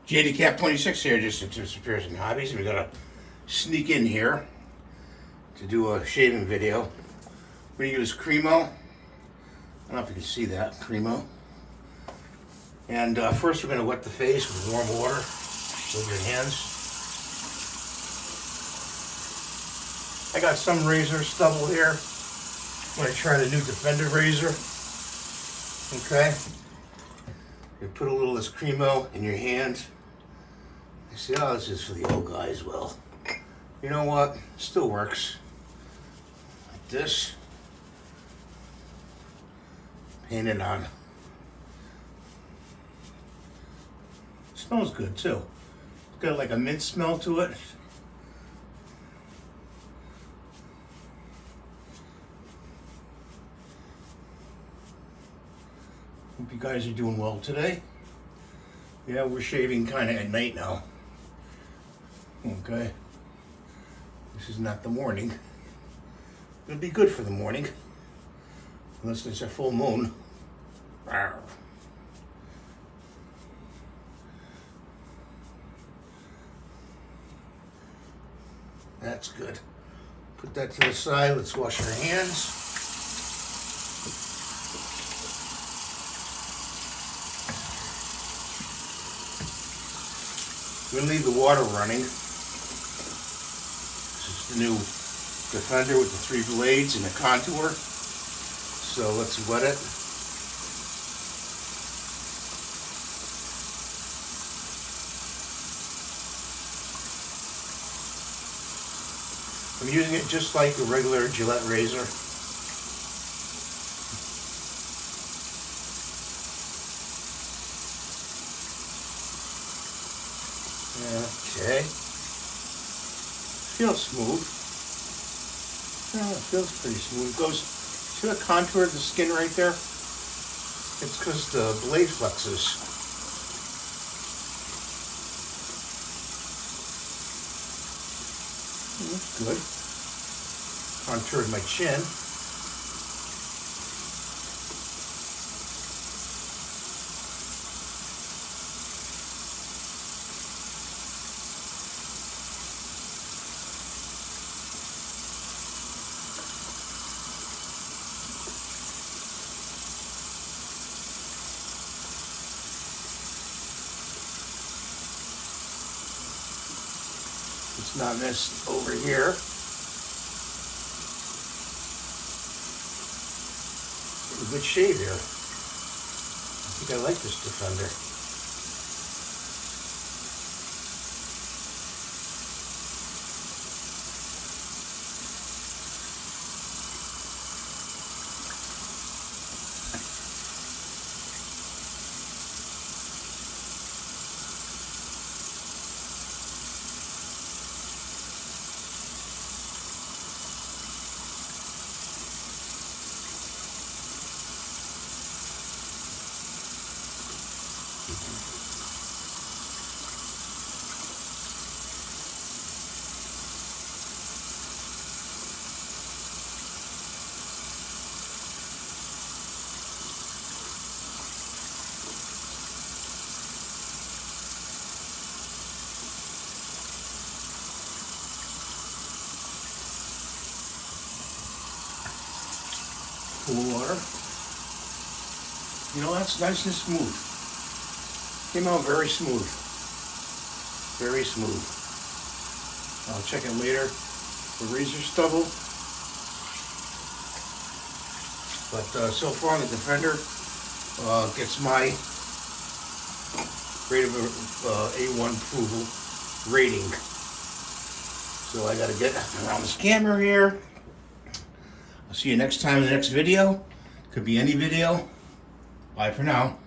Jdcap26 here, just to disappears in hobbies. We gotta sneak in here to do a shaving video. We're gonna use Cremo. I don't know if you can see that, Cremo. And first we're gonna wet the face with warm water with your hands. I got some razor stubble here. I'm gonna try the new Defender razor. Okay. You put a little of this Cremo in your hands. You see, oh, this is for the old guys. Well, you know what? Still works. Like this. Paint it on. Smells good too. It's got like a mint smell to it. Hope you guys are doing well today. Yeah, we're shaving kind of at night now. Okay. This is not the morning. It'll be good for the morning. Unless it's a full moon. Rawr. That's good. Put that to the side. Let's wash our hands. We're going to leave the water running. This is the new Defender with the 3 blades and the contour. So let's wet it. I'm using it just like a regular Gillette razor. Okay. Feels smooth. Yeah, it feels pretty smooth. It goes, see the contour of the skin right there? It's because the blade flexes. That's good. Contoured my chin. It's not messed over here. A good shave here. I think I like this Defender. Cool water. You know, that's nice and smooth. Came out very smooth. Very smooth. I'll check it later. The razor stubble. But so far the Defender gets my rate of A1 approval rating. So I gotta get around this camera here. I'll see you next time in the next video. Could be any video. Bye for now.